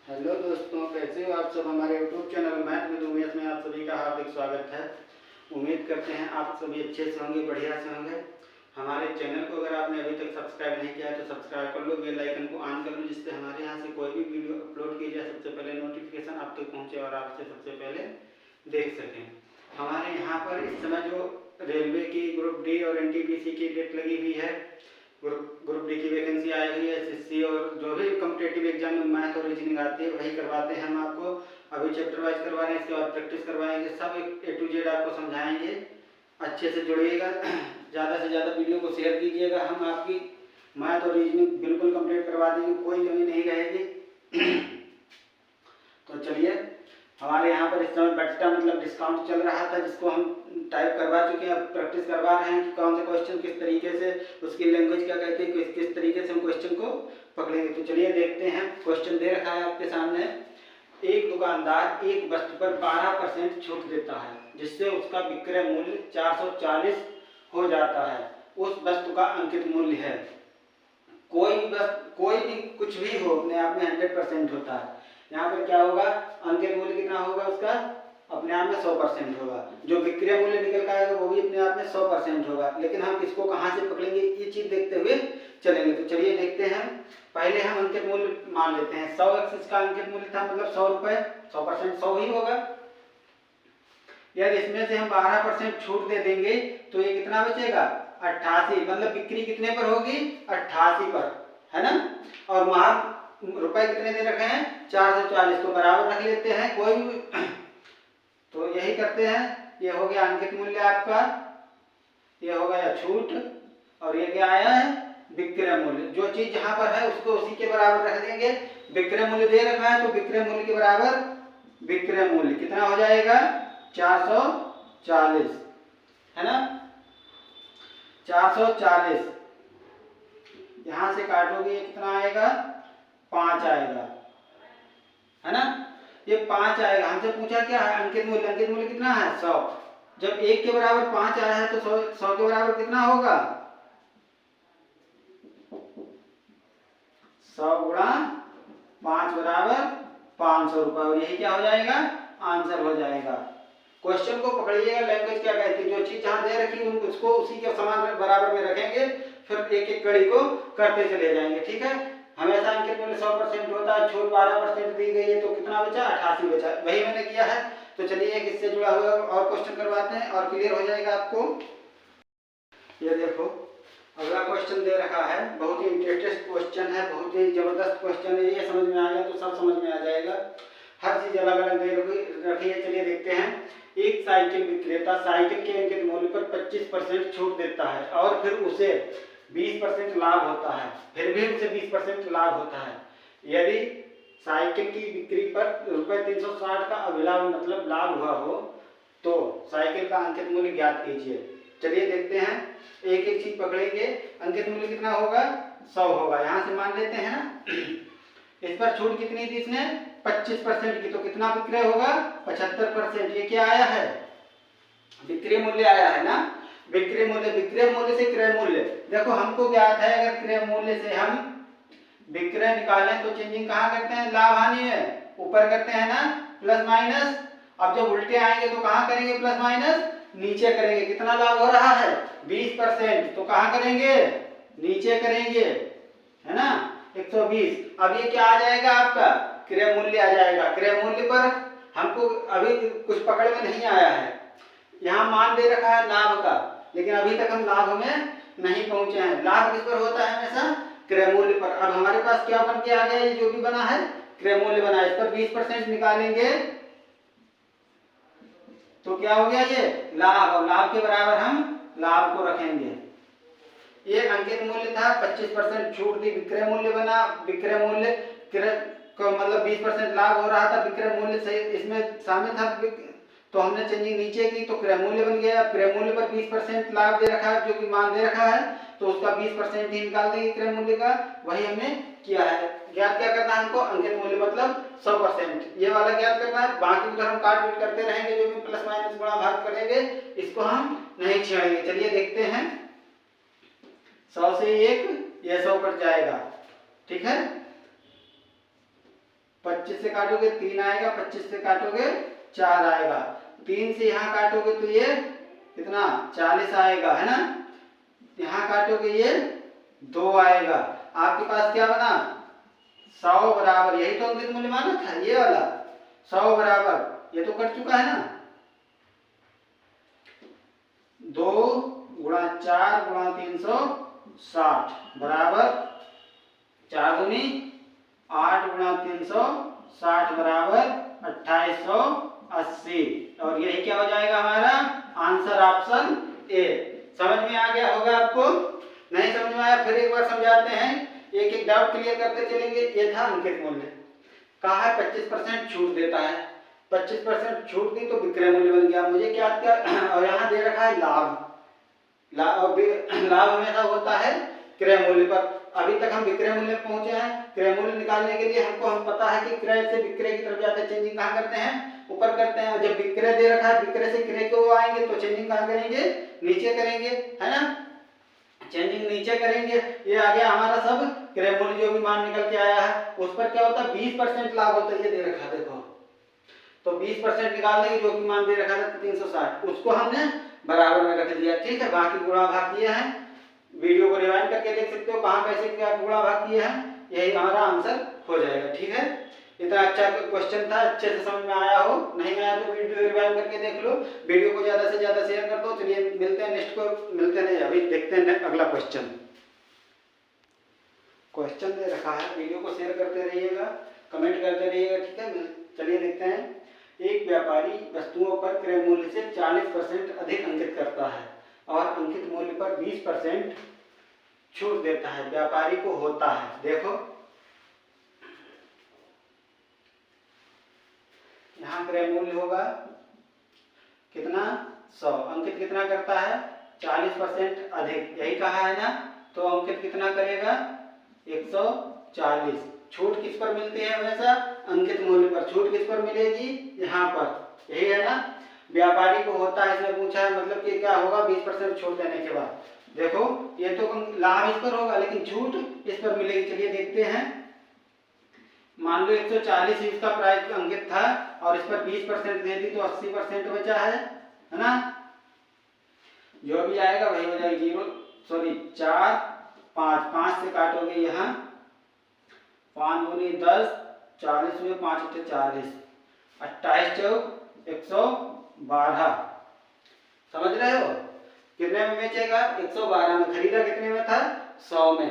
Hello दोस्तों, कैसे हो आप सब। हमारे YouTube channel math with Umesh में आप सभी का हार्दिक स्वागत है। उम्मीद करते हैं आप सभी अच्छे से होंगे, बढ़िया से होंगे। हमारे चैनल को अगर आपने अभी तक सब्सक्राइब नहीं किया है तो सब्सक्राइब कर लो, बेल आइकन को ऑन कर लो, जिससे हमारे यहाँ से कोई भी वीडियो अपलोड की जाए सबसे पहले नोटिफिकेशन आप तक पहुँचे और आपसे सबसे पहले देख सकें। हमारे यहाँ पर इस समय जो रेलवे की ग्रुप डी और एनटीपीसी की डेट लगी हुई है, ग्रुप डी की वैकेंसी आई हुई है। एसएससी और जो भी कॉम्पिटेटिव एग्जाम में मैथ और रीजनिंग आती है वही करवाते हैं हम आपको। अभी चैप्टर वाइज करवा रहे हैं, इसके बाद प्रैक्टिस करवाएंगे, सब ए टू जेड आपको समझाएंगे। अच्छे से जुड़िएगा, ज़्यादा से ज़्यादा वीडियो को शेयर कीजिएगा। हम आपकी मैथ और रीजनिंग बिल्कुल कंप्लीट करवा देंगे, कोई कमी नहीं रहेगी। तो चलिए, हमारे यहाँ पर इस समय बट्टा मतलब डिस्काउंट चल रहा था, जिसको हम टाइप करवा चुके हैं, अब प्रैक्टिस करवा रहे हैं कि कौन से क्वेश्चन किस तरीके से, उसकी लैंग्वेज क्या कहते हैं, किस तरीके से हम क्वेश्चन को पकड़ेंगे। तो चलिए देखते हैं। क्वेश्चन दे रखा है आपके सामने। एक दुकानदार एक वस्तु पर 12% छूट देता है, जिससे उसका विक्रय मूल्य 440 हो जाता है। उस वस्तु का अंकित मूल्य है। कोई भी कुछ भी हो, अपने आप में 100% होता है। यहाँ पर क्या होगा, अंकित मूल्य कितना होगा उसका, अपने आप में 100% होगा। जो विक्रय मूल्य निकल का आएगा वो भी अपने आप में 100% होगा। लेकिन हम किसको कहाँ से पकड़ेंगे, ये चीज देखते हुए चलेंगे। तो चलिए देखते हैं। पहले हम अंकित मूल्य मान लेते हैं। 100 एक्सिस का अंकित मूल्य था, मतलब 100 रुपए, 100% 100 ही होगा। यदि इसमें से हम 12% छूट दे देंगे तो ये कितना बचेगा, 88। मतलब बिक्री कितने पर होगी, 88 पर, है ना। और वहां रुपए कितने दे रखे हैं, 440, तो बराबर रख लेते हैं कोई भी। तो यही करते हैं। ये हो गया अंकित मूल्य आपका, ये हो गया छूट, और ये क्या आया है, विक्रय मूल्य। जो चीज जहां पर है उसको उसी के बराबर रख देंगे। विक्रय मूल्य दे रखा है तो विक्रय मूल्य के बराबर विक्रय मूल्य कितना हो जाएगा, 440, है ना। 440 यहां से काटोगे कितना आएगा, 5 आएगा, है ना। ये 5 आएगा। हमसे पूछा क्या है, अंकित मूल्य। अंकित मूल्य कितना है, 100। जब 1 के बराबर 5 आया है तो 100 के बराबर कितना होगा, 100 गुणा 5 बराबर 500 रुपए। और यही क्या हो जाएगा, आंसर हो जाएगा। क्वेश्चन को पकड़िएगा, लैंग्वेज क्या कहती है। जो चीज जहां दे रखी है उसको उसी के समान बराबर में रखेंगे, फिर एक एक कड़ी को करते चले जाएंगे, ठीक है। हमेशा अंकित मूल्य 100% होता है, छूट 12% दी गई है, तो कितना बचा, 88 बचा। वही मैंने किया है। तो चलिए एक इससे जुड़ा हुआ और क्वेश्चन करवाते हैं और क्लियर हो जाएगा आपको। ये देखो, अगला क्वेश्चन दे रखा है, बहुत ही इंटरेस्टिंग क्वेश्चन है, बहुत ही जबरदस्त क्वेश्चन है। ये समझ में आ गया तो सब समझ में आ जाएगा। हर चीज अलग अलग दे रखी है। चलिए देखते हैं। एक साइकिल विक्रेता साइकिल के अंकित मूल्य पर 25% छूट देता है और फिर उसे 20% लाभ होता है। फिर भी उसे 20% लाभ होता है। यदि साइकिल की बिक्री पर ₹360 का अभिलाभ मतलब लाभ हुआ हो तो साइकिल का अंकित मूल्य ज्ञात कीजिए। चलिए देखते हैं, एक एक चीज पकड़ेंगे। अंकित मूल्य कितना होगा, 100 होगा। यहाँ से मान लेते हैं ना। इस पर छूट कितनी थी इसने, 25% की, तो कितना विक्रय होगा, 75%। ये क्या आया है, विक्रय मूल्य आया है ना। विक्रय मूल्य से क्रय मूल्य। देखो हमको ज्ञात है, अगर क्रय मूल्य से हम विक्रय निकालें तो चेंजिंग कहाँ करते हैं, लाभ हानि में ऊपर करते हैं ना, प्लस माइनस। अब जब उल्टे आएंगे तो कहाँ करेंगे, प्लस माइनस नीचे करेंगे। कितना लाभ हो रहा है, 20%, तो कहाँ करेंगे, नीचे करेंगे, है ना, 120। अब ये क्या आ जाएगा आपका, क्रय मूल्य आ जाएगा। क्रय मूल्य पर हमको अभी कुछ पकड़ में नहीं आया है। यहाँ मान दे रखा है लाभ का, लेकिन अभी तक हम लाभ में नहीं पहुंचे हैं। लाभ किस पर होता है, हमेशा क्रय मूल्य पर। अब हमारे पास क्या बन के आ गया, ये जो भी बना है क्रय मूल्य बना है। इस पर 20% निकालेंगे तो क्या हो गया, ये लाभ, और लाभ के बराबर हम लाभ को रखेंगे। ये अंकित मूल्य था, 25% छूट दी, विक्रय मूल्य बना। विक्रय मूल्य को मतलब 20% लाभ हो रहा था, विक्रय मूल्य से इसमें शामिल था, तो हमने चेंजिंग नीचे की तो क्रय मूल्य बन गया। क्रय मूल्य पर 20% लाभ दे रखा है, जो कि मान दे रखा है, तो उसका 20% ही निकाल देंगे क्रय मूल्य का। वही हमने किया है। ज्ञात क्या करना है हमको, अंकित मूल्य मतलब 100%, ये वाला ज्ञात करना है। बाकी उधर हम काट पीट करते रहेंगे, जो भी प्लस माइनस गुणा भाग करेंगे इसको हम नहीं छेड़ेंगे। चलिए देखते हैं। 100 से 1, ये 100 कट जाएगा, ठीक है। 25 से काटोगे 3 आएगा, 25 से काटोगे 4 आएगा, 3 से यहाँ काटोगे तो ये कितना 40 आएगा, है ना। यहाँ काटोगे ये 2 आएगा। आपके पास क्या बना 100 बराबर, यही तो अंकित मूल्य माना था ये वाला 100 बराबर, ये तो कट चुका है ना। 2 गुणा 4 गुणा 360 बराबर 4 दूनी 8 गुणा 360 बराबर 2880, और यही क्या हो जाएगा हमारा आंसर ऑप्शन ए। समझ में आ गया होगा आपको? नहीं समझ में आया फिर एक बार समझाते हैं, एक एक डाउट क्लियर करते चलेंगे। ये था अंकित मूल्य, कहा है 25% छूट देता है, 25% छूट दी तो विक्रय मूल्य बन गया। मुझे क्या और यहाँ दे रखा है लाभ, लाभ हमेशा होता है क्रय मूल्य पर। अभी तक हम विक्रय मूल्य पहुंचे हैं। क्रय मूल्य निकालने के लिए हम पता है कि क्रय से विक्रय की तरफ जाते हैं, चेंजिंग कहाँ करते हैं ऊपर करते हैं। जब विक्रय दे रखा है विक्रय से क्रय को आएंगे तो चेंजिंग कहाँ करेंगे नीचे करेंगे, है ना, चेंजिंग नीचे करेंगे। ये आ गया हमारा सब क्रय मूल्य जो भी मान निकल के आया है, उस पर क्या होता है 20% लाभ होता है। ये दे रखा है देखो, तो 20% निकाल देंगे जो कि मान दे रखा था 360, उसको हमने बराबर में रख दिया। ठीक है, बाकी गुणा भाग किया है, वीडियो को रिवाइंड करके देख सकते हो कहाँ कैसे क्या गुणा भाग किया है, यही हमारा आंसर हो जाएगा। ठीक है, इतना अच्छा क्वेश्चन था, अच्छे से समझ में आया हो, नहीं आया तो वीडियो रिवाइंड करके देख लो, वीडियो को ज्यादा से ज्यादा शेयर कर दो। चलिए मिलते हैं नेक्स्ट को, मिलते नहीं अभी देखते हैं अगला क्वेश्चन दे रखा है। वीडियो को शेयर करते रहिएगा, कमेंट करते रहिएगा। ठीक है, चलिए देखते हैं। एक व्यापारी वस्तुओं पर क्रय मूल्य से 40% अधिक अंकित करता है और अंकित मूल्य पर 20% छूट देता है, व्यापारी को होता है। देखो यहाँ क्रय मूल्य होगा कितना 100, अंकित कितना करता है 40% अधिक, यही कहा है ना, तो अंकित कितना करेगा 140। छूट किस पर मिलती है हमेशा अंकित मूल्य पर, छूट किस पर मिलेगी यहाँ पर, यही है ना, व्यापारी को होता है इसमें पूछा है, मतलब कि क्या होगा 20% छूट देने के बाद। देखो ये तो लाभ इस पर होगा लेकिन छूट इस पर मिलेगी। चलिए देखते हैं, मान लो 140 इसका प्राइस अंकित था और इस पर 20% दे दी तो 80% बचा है ना, जो भी आएगा वही हो जाएगा 4 5 से काटोगे यहाँ 5 दूनी 10, 40 में 5 × 40, 28 चौक 112। समझ रहे हो, कितने में बेचेगा 112 में, खरीदा कितने में था 100 में,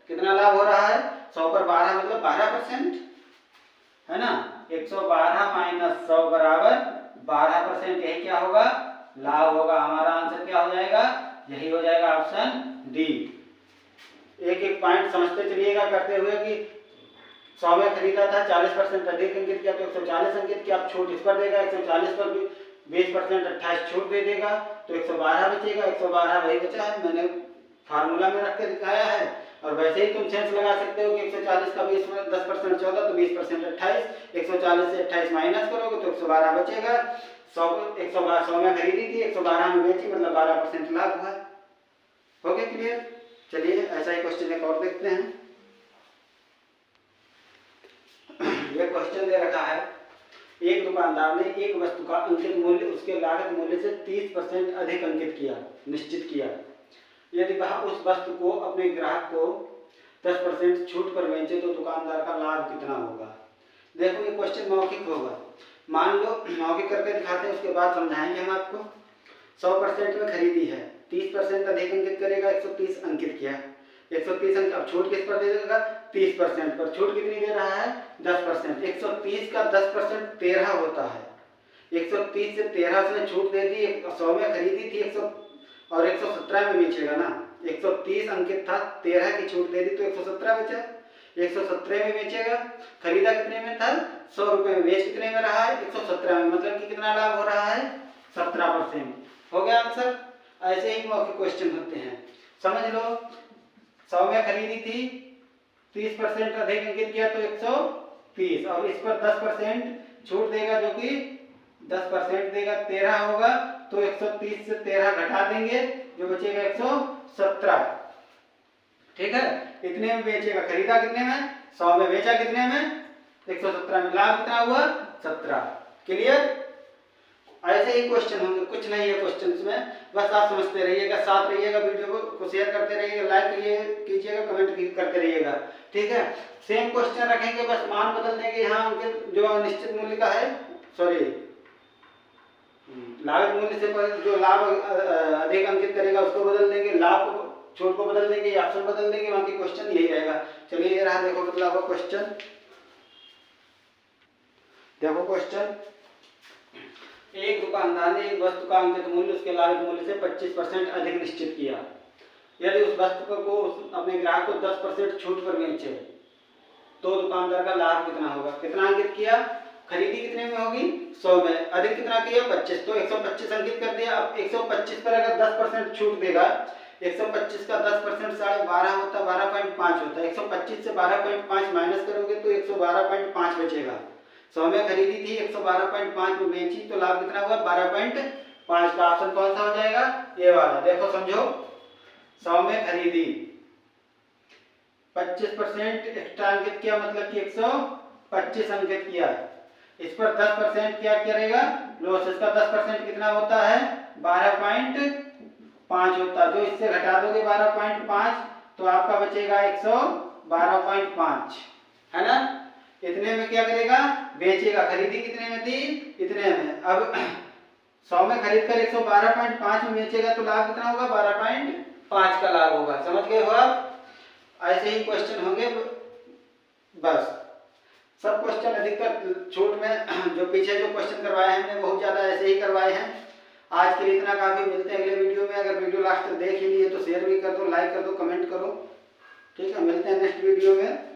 कितना लाभ हो रहा है 100 पर 12 मतलब 12%, है ना। 112 माइनस 100 बराबर 12%, यही क्या होगा लाभ होगा। हमारा आंसर क्या हो जाएगा, यही हो जाएगा ऑप्शन डी। एक एक पॉइंट समझते चलिएगा करते हुए कि 100 में खरीदा था, 40% अधिक अंकित किया तो 140 अंकित किया, अब छूट इस पर देगा 140 पर 20% 28 छूट दे देगा तो 112 बचेगा। 112 वही बचा है, मैंने फार्मूला में रख के दिखाया है, और वैसे ही तुम सेंस लगा सकते हो कि 140 का 10% 14 तो 20% 28, 140 से 28 माइनस करोगे तो 112 बचेगा। 100 में खरीदी थी 112 में बेची, मतलब 12% लाभ हुआ। हो गया क्लियर? चलिए ऐसा ही क्वेश्चन एक और देखते हैं। यह क्वेश्चन दे रखा है, एक दुकानदार ने एक वस्तु का अंकित मूल्य उसके लागत मूल्य से 30% अधिक अंकित किया, निश्चित किया। यदि वह उस वस्तु को अपने ग्राहक को 10% छूट पर बेचे तो दुकानदार का लाभ कितना होगा। देखो ये क्वेश्चन मौखिक होगा, मान लो मौखिक करके दिखाते हैं, उसके बाद समझाएंगे हम आपको। 100% में खरीदी है, 30% अधिक अंकित करेगा, 130 अंकित किया, 130 अंक, अब छूट किस पर दे देगा 30% पर, छूट कितनी दे रहा है 10%। 130 का 10% 13 होता है, 130 से 13 उसने छूट दे दी, 100 में खरीदी थी 100 और 117 में बेचेगा ना, 130 अंकित था, 13 की छूट दे दी तो 117 बचा, 117 में बेचेगा। खरीदा कितने में था 100 रुपए में, बेच कितने में रहा है 117 में, मतलब कि कितना लाभ हो रहा है 17%। हो गया आंसर। ऐसे ही मौखिक क्वेश्चन होते हैं, समझ लो। 100 में खरीदी थी, 30% अधिक अंकित किया तो 130, और इस पर 10% छूट देगा जो कि 10% देगा, 13 होगा तो 130 से 13 घटा देंगे, जो बचेगा 117। ठीक है, इतने में बेचेगा, खरीदा कितने में 100 में, बेचा कितने में 117 में लाभ कितना हुआ 17। क्लियर। ऐसे ही क्वेश्चन होंगे, कुछ नहीं है क्वेश्चन में, बस आप समझते रहिएगा, साथ रहिएगा, वीडियो को शेयर करते रहिएगा, लाइक कीजिएगा, कमेंट करते रहिएगा। ठीक है, सेम क्वेश्चन रखेंगे, बस मान बदल देंगे। यहाँ जो निश्चित मूल्य का है, सॉरी लागत मूल्य से जो लाभ अधिक अंकित करेगा उसको बदल देंगे, लाभ छूट को बदल देंगे, ऑप्शन बदल देंगे, बाकी क्वेश्चन यही रहेगा। चलिए ये रहा, देखो बदला हुआ क्वेश्चन। देखो क्वेश्चन, एक दुकानदार ने एक वस्तु का अंकित मूल्य उसके लागत मूल्य से 25% अधिक निश्चित किया। यदि उस वस्तु को अपने ग्राहक को 10% छूट पर बेचे तो दुकानदार का लाभ कितना होगा। कितना अंकित किया, खरीदी कितने में होगी 100 में, अधिक कितना किया 25, तो 125 अंकित कर दिया। अब 125 पर अगर 10% छूट देगा, 125 का 10% 12.5 होता, 12.5 होता है। 125 से 12.5 माइनस करोगे तो 112.5 बचेगा। 100 में खरीदी थी, 112.5 में बेची, तो लाभ कितना हुआ 12.5 का ऑप्शन कौन सा हो जाएगा, ये वाला। देखो समझो, 100 में खरीदी, 25% एक्स्ट्रा अंकित किया, मतलब कि 125 अंकित किया। इस पर 10% क्या करेगा, लॉस। इसका 10% कितना होता है 12.5 होता, जो इससे घटा दोगे 12.5 तो आपका बचेगा 112.5, है ना। इतने में क्या करेगा, बेचेगा। खरीदी कितने में थी, इतने में। अब 100 में खरीद कर 112.5 में बेचेगा तो लाभ कितना होगा 12.5 का लाभ होगा। समझ गए हो आप। ऐसे ही क्वेश्चन होंगे, बस सब क्वेश्चन अधिकतर छूट में जो पीछे जो क्वेश्चन करवाए हैं हमने बहुत ज्यादा ऐसे ही करवाए हैं। आज के लिए इतना काफी, मिलते हैं अगले वीडियो में। अगर वीडियो लास्ट तक देख ही लिए तो शेयर भी कर दो, लाइक कर दो, कमेंट करो। ठीक है, मिलते हैं नेक्स्ट वीडियो में।